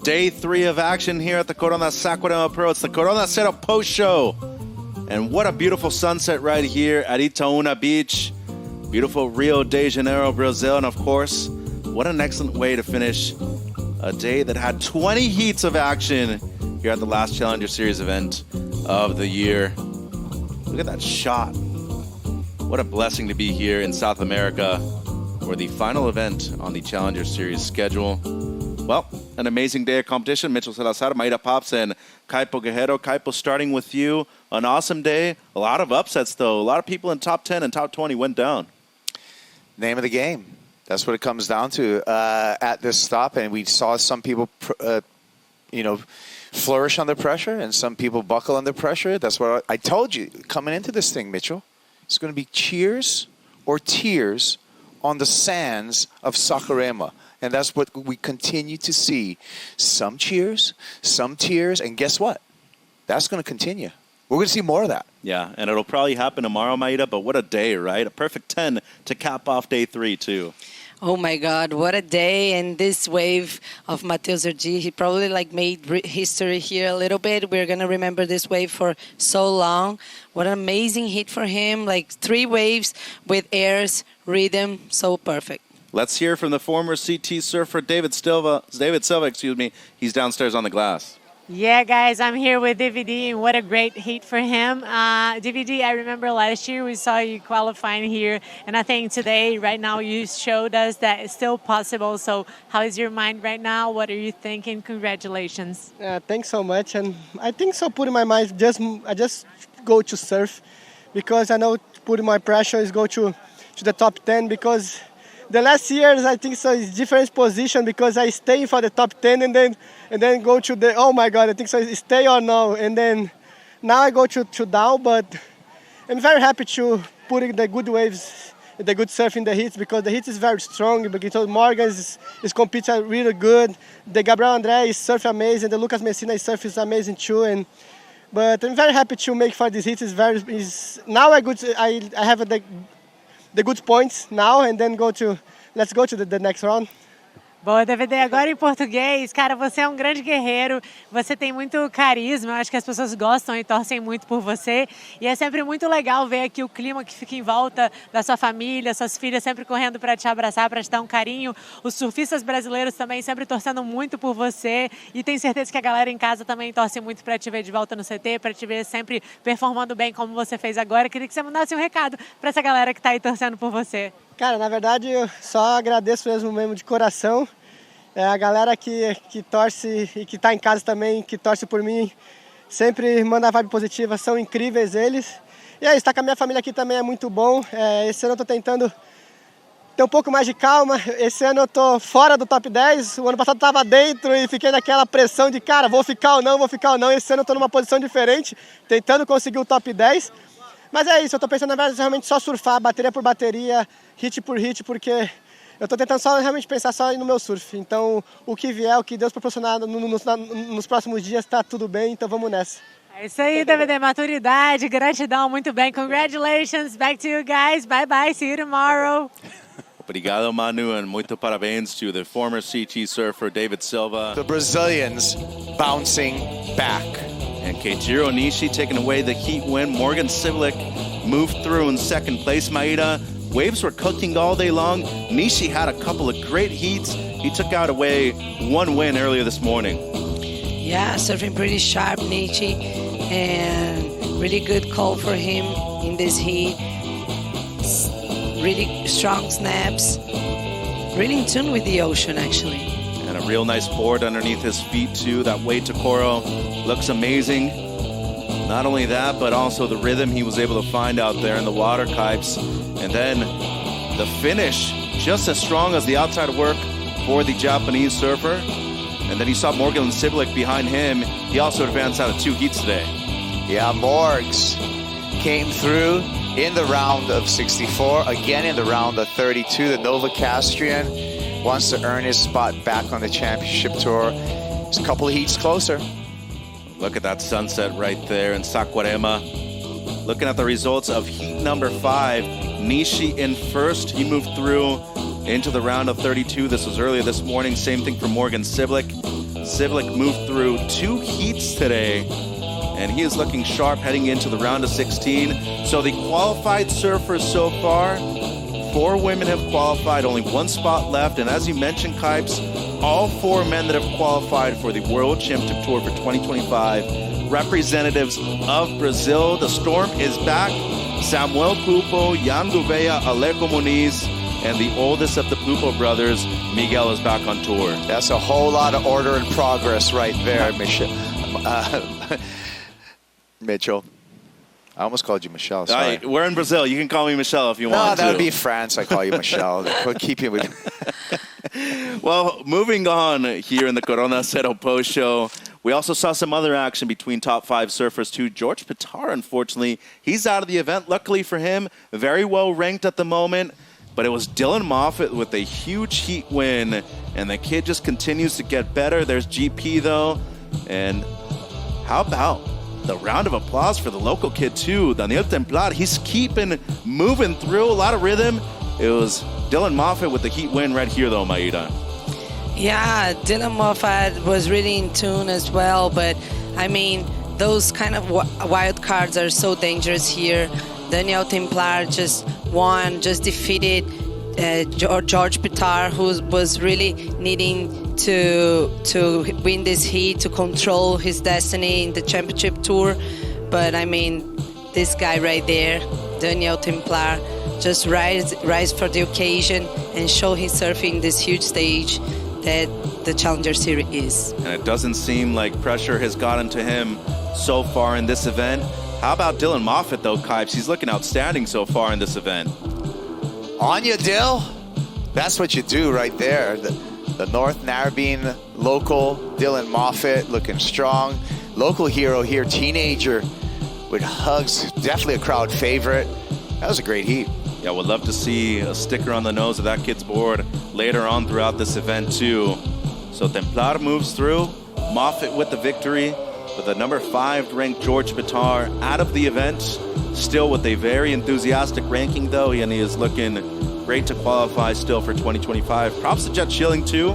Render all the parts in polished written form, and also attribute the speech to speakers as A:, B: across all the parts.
A: Day 3 of action here at the Corona Saquarema Pro. It's the Corona Saquarema post show. And what a beautiful sunset right here at Itaúna Beach. Beautiful Rio de Janeiro, Brazil. And of course, what an excellent way to finish a day that had 20 heats of action here at the last Challenger Series event of the year. Look at that shot. What a blessing to be here in South America for the final event on the Challenger Series schedule. Well, an amazing day of competition. Mitchell Salazar, Maida Pops, and Kaipo Guerrero. Kaipo, starting with you. An awesome day. A lot of upsets, though. A lot of people in top 10 and top 20 went down.
B: Name of the game. That's what it comes down to at this stop. And we saw some people, flourish under pressure, and some people buckle under pressure. That's what I told you coming into this thing, Mitchell. It's going to be cheers or tears on the sands of Saquarema. And that's what we continue to see. Some cheers, some tears, and guess what? That's going to continue. We're going to see more of that.
A: Yeah, and it'll probably happen tomorrow, Maida, but what a day, right? A perfect 10 to cap off day 3, too.
C: Oh, my God, what a day. And this wave of Mateus Herdy, he probably made history here a little bit. We're going to remember this wave for so long. What an amazing hit for him. 3 waves with airs, rhythm, so perfect.
A: Let's hear from the former CT surfer, David Silva, He's downstairs on the glass.
D: Yeah, guys, I'm here with DVD, and what a great heat for him. DVD, I remember last year we saw you qualifying here, and I think today, right now, you showed us that it's still possible. So how is your mind right now? What are you thinking? Congratulations.
E: Thanks so much. And I think so put in my mind, I just go to surf, because I know putting my pressure is go to the top 10, because the last years, I think so is different position, because I stay for the top 10 and then go to the, oh my God, I think so is stay or no. And then now I go to down, but I'm very happy to put in the good waves, the good surf in the heats, because the heat is very strong. Because Morgan is competing really good. The Gabriel André is surf amazing. The Lucas Messina surf is amazing too. But I'm very happy to make for this heat. Now I have the good points now, and then let's go to the next round.
D: Boa, DVD, agora em português. Cara, você é um grande guerreiro, você tem muito carisma, eu acho que as pessoas gostam e torcem muito por você. E é sempre muito legal ver aqui o clima que fica em volta da sua família, suas filhas sempre correndo para te abraçar, para te dar um carinho. Os surfistas brasileiros também sempre torcendo muito por você. E tenho certeza que a galera em casa também torce muito para te ver de volta no CT, para te ver sempre performando bem como você fez agora. Queria que você mandasse um recado para essa galera que está aí torcendo por você.
E: Cara, na verdade, eu só agradeço mesmo de coração. A galera que torce e que está em casa também, que torce por mim, sempre manda vibe positiva, são incríveis eles. E é isso, estar com a minha família aqui também é muito bom. Esse ano eu estou tentando ter um pouco mais de calma. Esse ano eu estou fora do top 10, o ano passado eu estava dentro e fiquei naquela pressão de, cara, vou ficar ou não. Esse ano eu estou numa posição diferente, tentando conseguir o top 10. Mas é isso, eu estou pensando na verdade realmente só surfar, bateria por bateria, hit por hit, porque eu estou tentando só realmente pensar só no meu surf. Então, o que vier, o que Deus proporcionar nos próximos dias, está tudo bem, então vamos nessa.
D: É isso aí, DVD, maturidade, gratidão, muito bem. Congratulations, back to you guys, bye bye, see you tomorrow.
A: Obrigado, Manu, and muito parabéns to the former CT surfer, David Silva.
B: The Brazilians bouncing back.
A: And Keijiro Nishi taking away the heat win. Morgan Cibilic moved through in second place. Maida, waves were cooking all day long. Nishi had a couple of great heats. He took out away 1 win earlier this morning.
C: Yeah, surfing pretty sharp, Nishi, and really good call for him in this heat. Really strong snaps, really in tune with the ocean, actually.
A: And a real nice board underneath his feet, too. That weight to Coro looks amazing. Not only that, but also the rhythm he was able to find out there in the water pipes. And then the finish, just as strong as the outside work for the Japanese surfer. And then you saw Morgan Cibilic behind him. He also advanced out of 2 heats today.
B: Yeah, Morgs came through in the round of 64, again in the round of 32. The Nova Castrian wants to earn his spot back on the championship tour. It's a couple of heats closer.
A: Look at that sunset right there in Saquarema. Looking at the results of heat number 5, Nishi in first. He moved through into the round of 32. This was earlier this morning. Same thing for Morgan Cibilic. Siblick moved through 2 heats today, and he is looking sharp heading into the round of 16. So the qualified surfers so far, 4 women have qualified, only 1 spot left. And as you mentioned, Kipes, all 4 men that have qualified for the World Championship Tour for 2025, representatives of Brazil. The storm is back. Samuel Pupo, Jan Gouveia, Alejo Muniz, and the oldest of the Pupo brothers, Miguel, is back on tour.
B: That's a whole lot of order and progress right there, Mitchell. I almost called you Michelle. Sorry.
A: We're in Brazil. You can call me Michelle if you want to.
B: No, that would be France. I call you Michelle. We'll keep you with.
A: Well, moving on here in the Corona Saquarema Pro show, we also saw some other action between top 5 surfers too. George Pitar, unfortunately, he's out of the event. Luckily for him, very well ranked at the moment. But it was Dylan Moffat with a huge heat win, and the kid just continues to get better. There's GP though, and how about the round of applause for the local kid too, Daniel Templar. He's keeping moving through, a lot of rhythm. It was Dylan Moffat with the heat win right here though, Maida.
C: Yeah, Dylan Moffat was really in tune as well, but I mean, those kind of wild cards are so dangerous here. Daniel Templar just won, just defeated George Pitar, who was really needing to win this heat, to control his destiny in the championship tour. But I mean, this guy right there, Daniel Templar, just rise for the occasion and show his surfing this huge stage that the Challenger Series is.
A: And it doesn't seem like pressure has gotten to him so far in this event. How about Dylan Moffat, though, Kipes? He's looking outstanding so far in this event.
B: On you, Dill. That's what you do right there. The North Narrabeen local, Dylan Moffat, looking strong. Local hero here, teenager with hugs. Definitely a crowd favorite. That was a great heat.
A: Yeah, would love to see a sticker on the nose of that kid's board later on throughout this event, too. So Templar moves through. Moffat with the victory. With the number 5 ranked George Pitar out of the event, still with a very enthusiastic ranking though, and he is looking great to qualify still for 2025. Props to Jet Schilling too,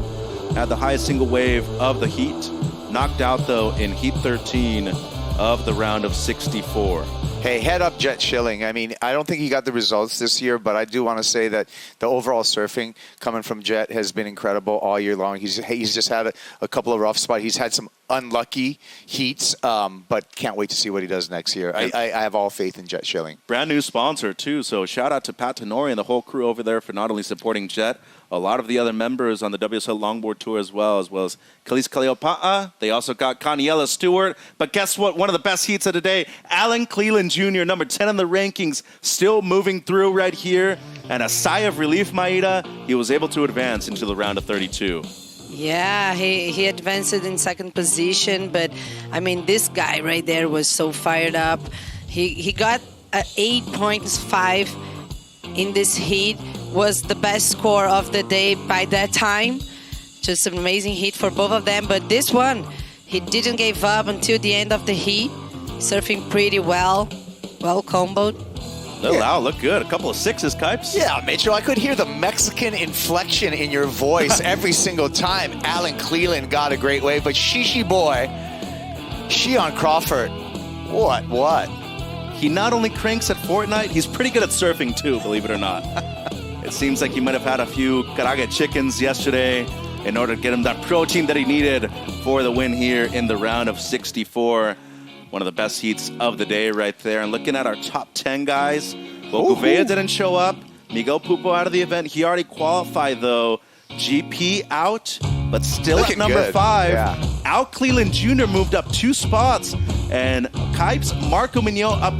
A: had the highest single wave of the heat, knocked out though in heat 13 of the round of 64.
B: Hey, head up Jet Schilling. I mean, I don't think he got the results this year, but I do want to say that the overall surfing coming from Jet has been incredible all year long. He's just had a couple of rough spots. He's had some unlucky heats, but can't wait to see what he does next year. I have all faith in Jet Schilling.
A: Brand new sponsor too, so shout out to Pat Tenori and the whole crew over there for not only supporting Jet, a lot of the other members on the WSL Longboard Tour as well as Kalis Kaleopa'a. They also got Kaniela Stewart. But guess what? One of the best heats of the day, Alan Cleland Jr., number 10 in the rankings, still moving through right here. And a sigh of relief, Maida, he was able to advance into the round of 32.
C: Yeah, he advanced in second position, but I mean, this guy right there was so fired up. He got 8.5 in this heat, was the best score of the day by that time. Just an amazing heat for both of them, but this one, he didn't give up until the end of the heat, surfing pretty well comboed.
A: Wow, look good. A couple of 6s, Kipes.
B: Yeah, Mitchell, I could hear the Mexican inflection in your voice every single time. Alan Cleland got a great wave, but Shishi boy, Shion Crawford, what?
A: He not only cranks at Fortnite, he's pretty good at surfing too, believe it or not. It seems like he might have had a few karaage chickens yesterday in order to get him that protein that he needed for the win here in the round of 64. One of the best heats of the day right there. And looking at our top 10 guys, well, Gouveia didn't show up. Miguel Pupo out of the event. He already qualified, though. GP out, but still
B: looking
A: at number
B: good.
A: 5.
B: Yeah.
A: Al Cleland Jr. moved up 2 spots. And Kipes, Marco Mignot up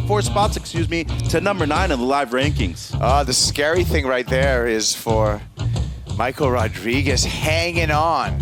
A: 4 spots, to number 9 in the live rankings.
B: The scary thing right there is for Michael Rodriguez hanging on.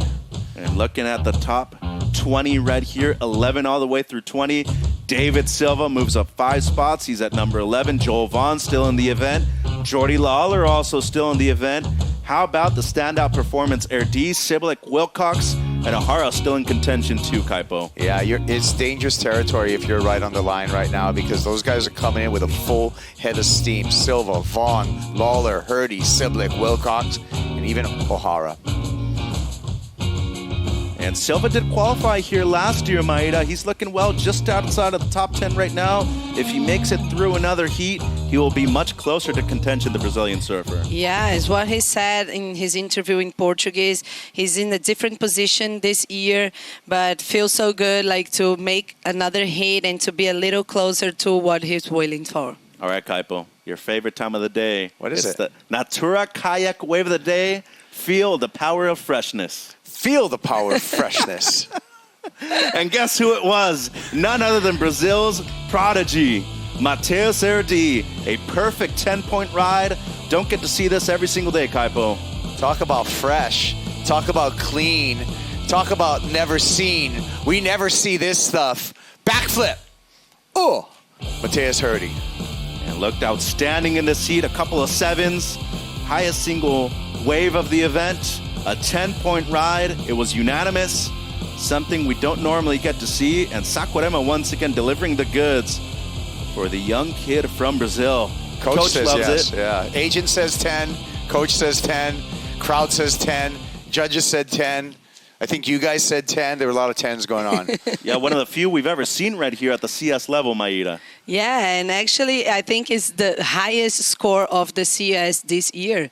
A: And looking at the top 20 right here, 11 all the way through 20. David Silva moves up 5 spots. He's at number 11. Joel Vaughn still in the event. Jordy Lawler also still in the event. How about the standout performance? Herdy, Siblick, Willcox, and O'Hara still in contention too, Kaipo.
B: Yeah, it's dangerous territory if you're right on the line right now because those guys are coming in with a full head of steam. Silva, Vaughn, Lawler, Herdy, Siblick, Willcox, and even O'Hara.
A: And Silva did qualify here last year, Maeda. He's looking well just outside of the top 10 right now. If he makes it through another heat, he will be much closer to contention, the Brazilian surfer.
C: Yeah, it's what he said in his interview in Portuguese. He's in a different position this year, but feels so good like to make another hit and to be a little closer to what he's willing for.
A: All right, Kaipo, your favorite time of the day.
B: What is
A: it's
B: it?
A: The Natura Kayak Wave of the Day. Feel the power of freshness.
B: Feel the power of freshness.
A: And guess who it was? None other than Brazil's prodigy, Mateus Herdy. A perfect 10-point ride. Don't get to see this every single day, Kaipo.
B: Talk about fresh. Talk about clean. Talk about never seen. We never see this stuff. Backflip. Oh, Mateus Herdy.
A: And looked outstanding in this heat. A couple of sevens. Highest single wave of the event. A 10-point ride. It was unanimous. Something we don't normally get to see. And Saquarema once again delivering the goods for the young kid from Brazil.
B: Coach says
A: loves
B: yes.
A: it.
B: Yeah. Agent says 10. Coach says 10. Crowd says 10. Judges said 10. I think you guys said 10. There were a lot of 10s going on.
A: Yeah, one of the few we've ever seen right here at the CS level, Maeda.
C: Yeah, and actually I think it's the highest score of the CS this year.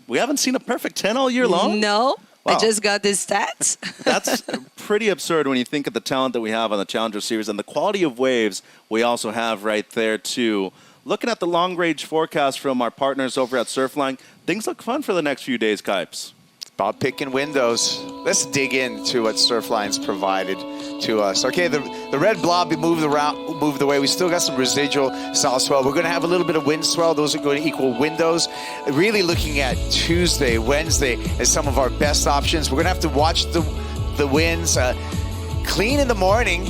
A: We haven't seen a perfect 10 all year long?
C: No,
A: Wow.
C: I just got the stats.
A: That's pretty absurd when you think of the talent that we have on the Challenger Series and the quality of waves we also have right there, too. Looking at the long-range forecast from our partners over at Surfline, things look fun for the next few days, Kipes.
B: About picking windows. Let's dig into what Surfline's provided to us. Okay, the red blob moved away. We still got some residual south swell. We're going to have a little bit of wind swell. Those are going to equal windows. Really looking at Tuesday, Wednesday as some of our best options. We're going to have to watch the winds. Clean in the morning,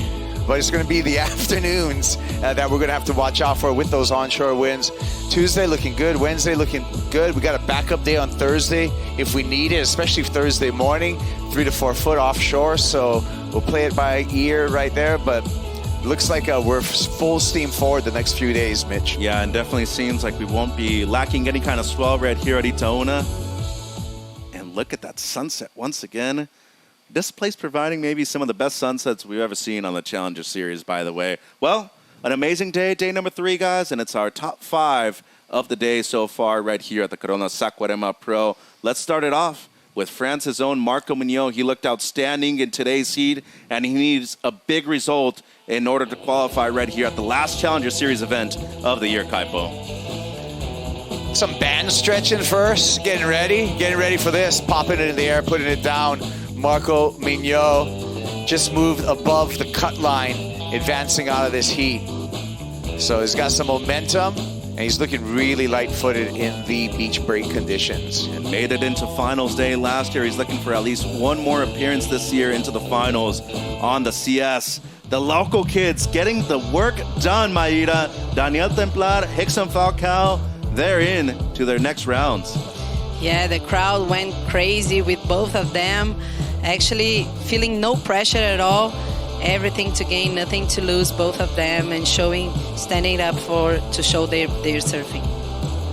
B: but it's going to be the afternoons that we're going to have to watch out for with those onshore winds. Tuesday looking good, Wednesday looking good. We got a backup day on Thursday if we need it, especially Thursday morning, 3 to 4 foot offshore. So we'll play it by ear right there, but looks like we're full steam forward the next few days, Mitch.
A: Yeah, and definitely seems like we won't be lacking any kind of swell right here at Itaúna. And look at that sunset once again. This place providing maybe some of the best sunsets we've ever seen on the Challenger Series, by the way. Well, an amazing day, day number 3, guys, and it's our top 5 of the day so far right here at the Corona Saquarema Pro. Let's start it off with France's own Marco Mignot. He looked outstanding in today's heat, and he needs a big result in order to qualify right here at the last Challenger Series event of the year, Kaipo.
B: Some band stretching first, getting ready for this, popping it in the air, putting it down. Marco Mignot just moved above the cut line, advancing out of this heat. So he's got some momentum, and he's looking really light-footed in the beach break conditions.
A: And made it into finals day last year. He's looking for at least one more appearance this year into the finals on the CS. The local kids getting the work done, Maeda. Daniel Templar, Rickson Falcao, they're in to their next rounds.
C: Yeah, the crowd went crazy with both of them. Actually feeling no pressure at all. Everything to gain, nothing to lose, both of them, and standing up to show their surfing.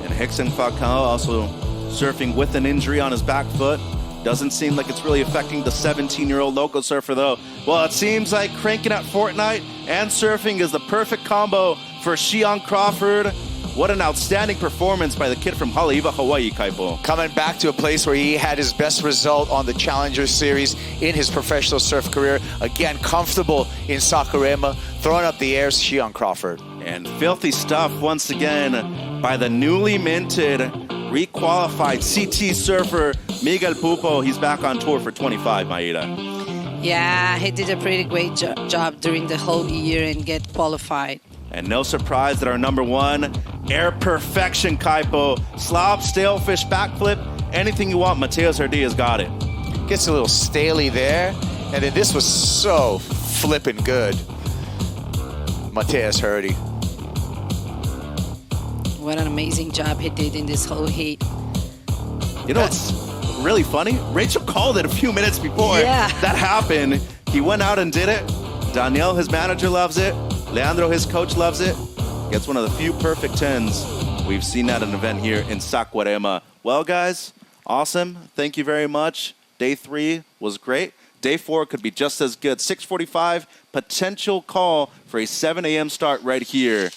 A: And Rickson Falcao also surfing with an injury on his back foot. Doesn't seem like it's really affecting the 17-year-old local surfer, though. Well, it seems like cranking at Fortnite and surfing is the perfect combo for Shion Crawford. What an outstanding performance by the kid from Haleiwa, Hawaii, Kaipo.
B: Coming back to a place where he had his best result on the Challenger Series in his professional surf career. Again, comfortable in Saquarema, throwing up the airs, Shion Crawford.
A: And filthy stuff once again by the newly minted, requalified CT surfer, Miguel Pupo. He's back on tour for 25, Maeda.
C: Yeah, he did a pretty great job during the whole year and get qualified.
A: And no surprise that our number 1, air perfection, Kaipo. Slob, stalefish, backflip, anything you want, Mateus Herdy has got it.
B: Gets a little staley there. And then this was so flipping good. Mateus Herdy.
C: What an amazing job he did in this whole heat.
A: You know what's really funny? Rachel called it a few minutes before that happened. He went out and did it. Daniel, his manager, loves it. Leandro, his coach, loves it. Gets one of the few perfect 10s we've seen at an event here in Saquarema. Well, guys, awesome. Thank you very much. Day 3 was great. Day 4 could be just as good. 6:45, potential call for a 7 a.m. start right here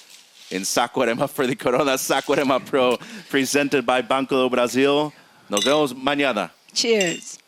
A: in Saquarema for the Corona Saquarema Pro, presented by Banco do Brasil. Nos vemos mañana.
C: Cheers.